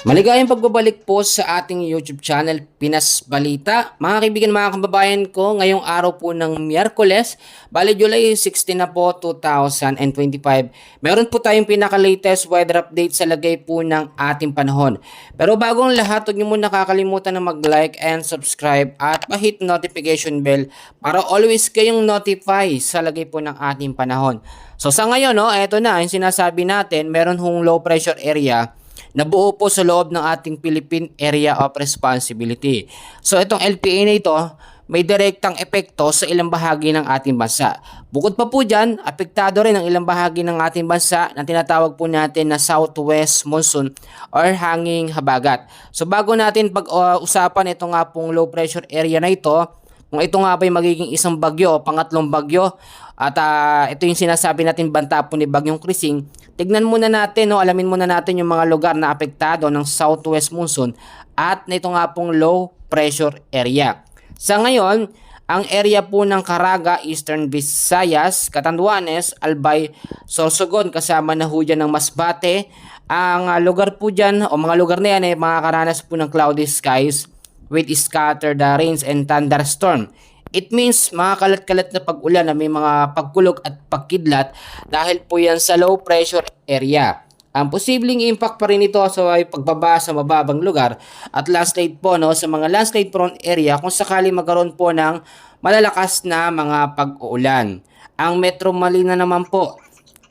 Maligayang pagbabalik po sa ating YouTube channel, Pinas Balita. Mga kaibigan, mga kababayan ko, ngayong araw po ng Miyerkules, bali July 16 na po, 2025. Meron po tayong pinaka-latest weather update sa lagay po ng ating panahon. Pero bago ang lahat, huwag niyo muna nakakalimutan na mag-like and subscribe at pa-hit notification bell para always kayong notify sa lagay po ng ating panahon. So sa ngayon, eto na, yung sinasabi natin, meron hong low pressure area nabuo po sa loob ng ating Philippine Area of Responsibility. So itong LPA na ito, may direktang epekto sa ilang bahagi ng ating bansa. Bukod pa po dyan, apektado rin ang ilang bahagi ng ating bansa na tinatawag po natin na Southwest Monsoon or hanging habagat. So bago natin pag-usapan ito nga pong low pressure area na ito, kung ito nga ba ay magiging isang bagyo o pangatlong bagyo, at ito yung sinasabi natin banta po ni Bagyong Krising, tignan muna natin, alamin muna natin yung mga lugar na apektado ng Southwest Monsoon at nito nga pong low pressure area. Sa ngayon, ang area po ng Caraga, Eastern Visayas, Catanduanes, Albay, Sorsogon kasama na ho dyan ng Masbate. Ang lugar po dyan o mga lugar na yan ay makakaranas po ng cloudy skies with scattered rains and thunderstorm. It means mga kalat-kalat na pag-ulan na may mga pagkulog at pagkidlat dahil po yan sa low pressure area. Ang posibleng impact pa rin ito sa pagbaba sa mababang lugar at landslide po sa mga landslide prone area kung sakali magkaroon po ng malalakas na mga pag-uulan. Ang Metro Manila naman po,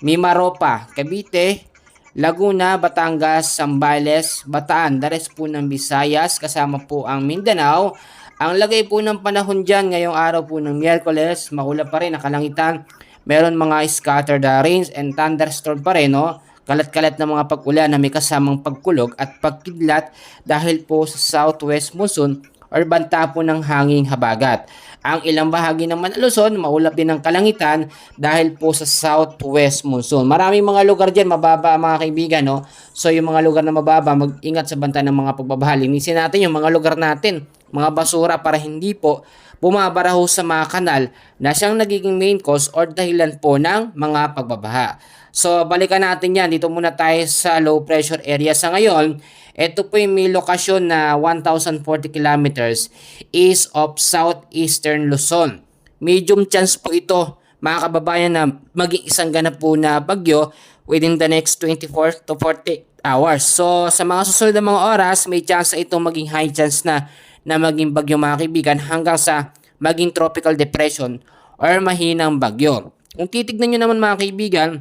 Mimaropa, Cavite, Laguna, Batangas, Zambales, Bataan, the rest po ng Visayas kasama po ang Mindanao. Ang lagay po ng panahon dyan ngayong araw po ng Miyerkules, maulap pa rin ang kalangitan. Meron mga scattered rains and thunderstorm pa rin, kalat-kalat na mga pag-ulan na may kasamang pagkulog at pagkidlat dahil po sa Southwest Monsoon or banta po ng hanging habagat. Ang ilang bahagi naman ng Luzon, maulap din ang kalangitan dahil po sa Southwest Monsoon. Maraming mga lugar dyan, mababa mga kaibigan. So yung mga lugar na mababa, mag-ingat sa banta ng mga pagbabaha. Linisin natin yung mga lugar natin, mga basura para hindi po bumabara ho sa mga kanal na siyang nagiging main cause or dahilan po ng mga pagbabaha. So balikan natin yan. Dito muna tayo sa low pressure area sa ngayon. Ito po yung may lokasyon na 1,040 kilometers east of southeastern Luzon. Medium chance po ito mga kababayan na maging isang ganap po na bagyo within the next 24 to 40 hours. So sa mga susunod na mga oras, may chance ito maging high chance na maging bagyo mga kaibigan hanggang sa maging tropical depression or mahinang bagyo. Kung titignan nyo naman mga kaibigan,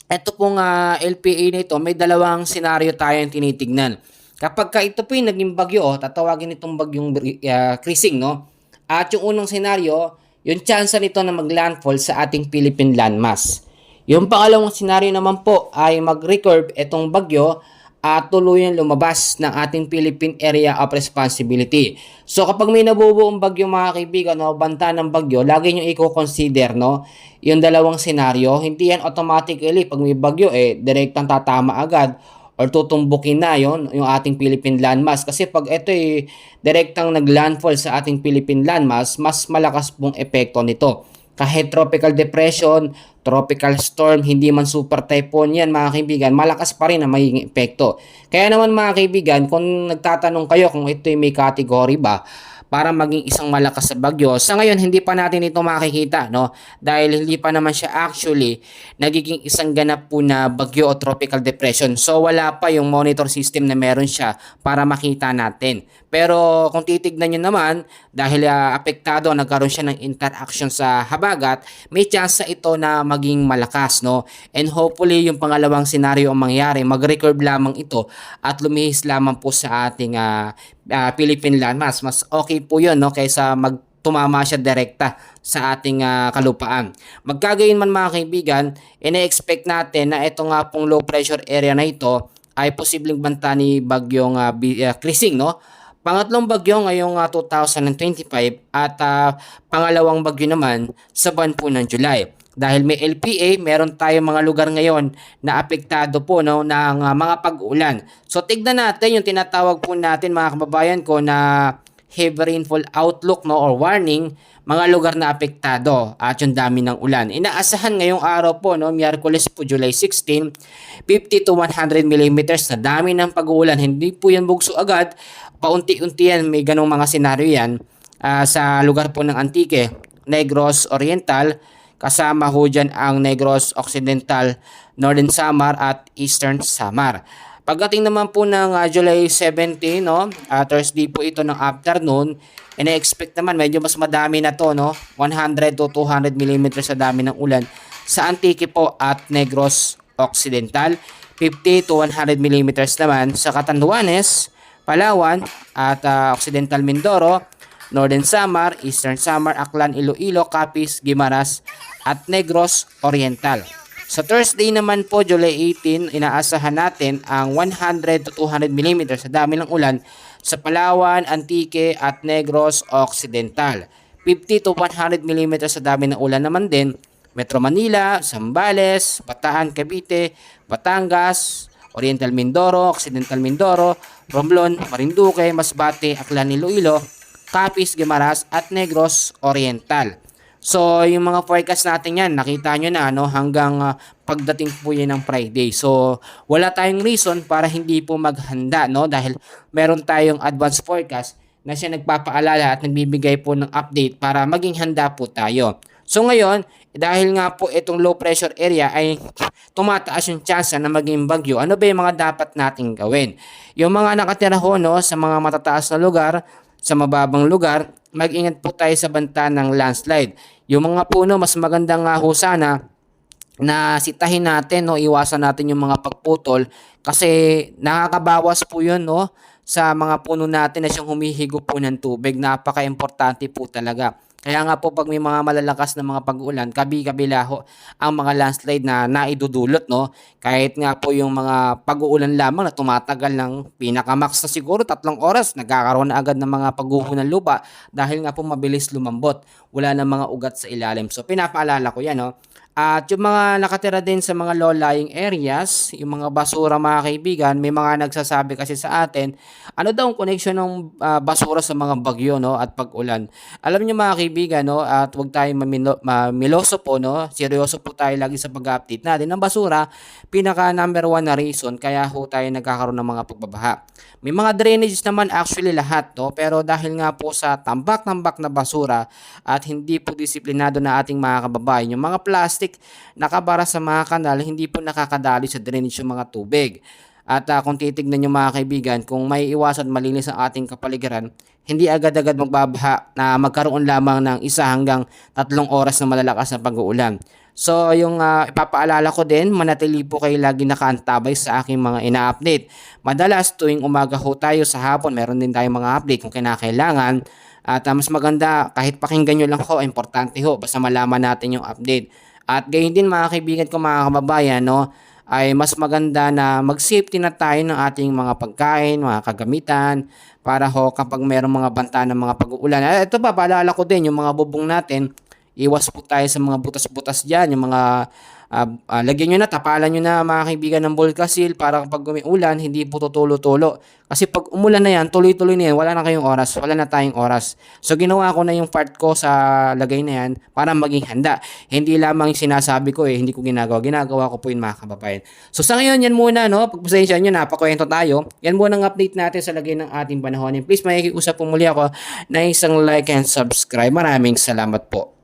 ito pong LPA na ito, may dalawang senaryo tayong tinitignan. Kapag ka ito po yung naging bagyo, tatawagin itong bagyong Krising, At yung unang senaryo, yung chance nito na maglandfall sa ating Philippine landmass. Yung pangalawang senaryo naman po ay mag-recurve itong bagyo at tuluyang lumabas ng ating Philippine Area of Responsibility. So kapag may nabubuong bagyo mga kaibigan, banta ng bagyo, lagi nyo i-consider yung dalawang senaryo. Hindi yan automatically pag may bagyo direktang tatama agad or tutumbukin na yung ating Philippine landmass. Kasi pag ito direktang naglandfall sa ating Philippine landmass, mas malakas pong epekto nito. Kahit tropical depression, tropical storm, hindi man super typhoon yan mga kaibigan, malakas pa rin ang magiging epekto. Kaya naman mga kaibigan, kung nagtatanong kayo kung ito may category ba para maging isang malakas sa bagyo, sa ngayon hindi pa natin ito makikita, dahil hindi pa naman siya actually nagiging isang ganap po na bagyo o tropical depression. So wala pa yung monitor system na meron siya para makita natin. Pero kung titignan nyo naman, dahil apektado, nagkaroon siya ng interaction sa habagat, may chance ito na maging malakas, And hopefully yung pangalawang senaryo ang mangyari, mag-recurve lamang ito at lumihis lamang po sa ating Philippine landmass. Mas okay po yun kaysa tumama siya direkta sa ating kalupaan. Magkagayon man mga kaibigan, ina-expect natin na ito nga pong low pressure area na ito ay posibleng banta ni bagyong Krising, Pangatlong bagyo ngayong 2025 at pangalawang bagyo naman sa buwan po ng July. Dahil may LPA, meron tayong mga lugar ngayon na apektado po ng mga pag-ulan. So tignan natin yung tinatawag po natin mga kababayan ko na heavy rainfall outlook, no, or warning, mga lugar na apektado at yung dami ng ulan. Inaasahan ngayong araw po, no, Miyerkules po, July 16, 50 to 100 millimeters na dami ng pag-uulan. Hindi po yan bugso agad, paunti-unti yan, may ganong mga senaryo yan sa lugar po ng Antique, Negros Oriental, kasama ho dyan ang Negros Occidental, Northern Samar at Eastern Samar. Pagdating naman po ng July 17, no, Thursday po ito ng afternoon, ina-expect naman medyo mas madami na to, no, 100 to 200 millimeters sa dami ng ulan sa Antique po at Negros Occidental, 50 to 100 millimeters naman sa Catanduanes, Palawan at Occidental Mindoro, Northern Samar, Eastern Samar, Aklan, Iloilo, Capiz, Guimaras at Negros Oriental. Sa Thursday naman po, July 18, inaasahan natin ang 100 to 200 mm sa dami ng ulan sa Palawan, Antique at Negros Occidental. 50 to 100 mm sa dami ng ulan naman din Metro Manila, Zambales, Bataan, Cavite, Batangas, Oriental Mindoro, Occidental Mindoro, Romblon, Marinduque, Masbate, Aklan, Iloilo, Capiz, Guimaras at Negros Oriental. So, yung mga forecast natin yan, nakita nyo na, no, hanggang pagdating po yan ng Friday. So, wala tayong reason para hindi po maghanda, no, dahil meron tayong advance forecast na siya nagpapaalala at nagbibigay po ng update para maging handa po tayo. So, ngayon, dahil nga po itong low pressure area ay tumataas yung chance na maging bagyo, ano ba yung mga dapat nating gawin? Yung mga nakatira ho, no, sa mga matataas na lugar, sa mababang lugar, mag-ingat po tayo sa banta ng landslide. Yung mga puno, mas magandang nga ho sana na sitahin natin, no, iwasan natin yung mga pagputol kasi nakakabawas po yun, no, sa mga puno natin na siyang humihigo po ng tubig. Napaka-importante po talaga. Kaya nga po pag may mga malalakas na mga pag-ulan, kabi-kabila ho ang mga landslide na naidudulot, no? Kahit nga po yung mga pag-uulan lamang na tumatagal ng pinakamax na siguro 3 oras, nagkakaroon na agad ng mga pagguho ng lupa dahil nga po mabilis lumambot. Wala na mga ugat sa ilalim. So pinapaalala ko yan, no? At yung mga nakatira din sa mga low-lying areas, yung mga basura mga kaibigan, may mga nagsasabi kasi sa atin, ano daw ang connection ng basura sa mga bagyo, no, at pag-ulan. Alam niyo mga kaibigan, no, at huwag tayong mamiloso po, no, seryoso po tayo lagi sa pag-update natin. Ang basura, pinaka number 1 na reason kaya ho tayo nagkakaroon ng mga pagbabaha. May mga drainages naman actually lahat, no, pero dahil nga po sa tambak-tambak na basura at hindi po disiplinado na ating mga kababayan, yung mga plastic nakabara sa mga kanal, hindi po nakakadali sa drainage yung mga tubig. At kung titignan nyo mga kaibigan, kung may iwasan malinis ang ating kapaligiran, hindi agad-agad magbabaha na magkaroon lamang ng 1 hanggang 3 oras na malalakas na pag-uulan. So, yung ipapaalala ko din, manatili po kayo lagi nakaantabay sa aking mga ina-update. Madalas tuwing umaga ho tayo sa hapon, meron din tayong mga update kung kinakailangan. At mas maganda, kahit pakinggan nyo lang ho, importante ho, basta malaman natin yung update. At gayon din mga kaibigan ko, mga kababayan, no, ay mas maganda na mag-safety na tayo ng ating mga pagkain, mga kagamitan, para ho kapag mayroong mga banta ng mga pag-uulan. Ito pa, paalala ko din, yung mga bubong natin, iwas po tayo sa mga butas-butas dyan, yung mga lagyan nyo na, tapalan nyo na mga kaibigan ng Volcasil para kapag ulan, hindi po tutulo-tulo. Kasi pag umulan na yan, tuloy-tuloy na yan, wala na kayong oras, wala na tayong oras. So ginawa ko na yung part ko sa lagay na yan para maging handa. Hindi lamang yung sinasabi ko hindi ko ginagawa ko po yun mga kababayan. So sa ngayon, yan muna, no, pagpasensya nyo, napakwento tayo. Yan muna ang update natin sa lagay ng ating panahon. And please, makikiusap po muli ako na isang like and subscribe. Maraming salamat po.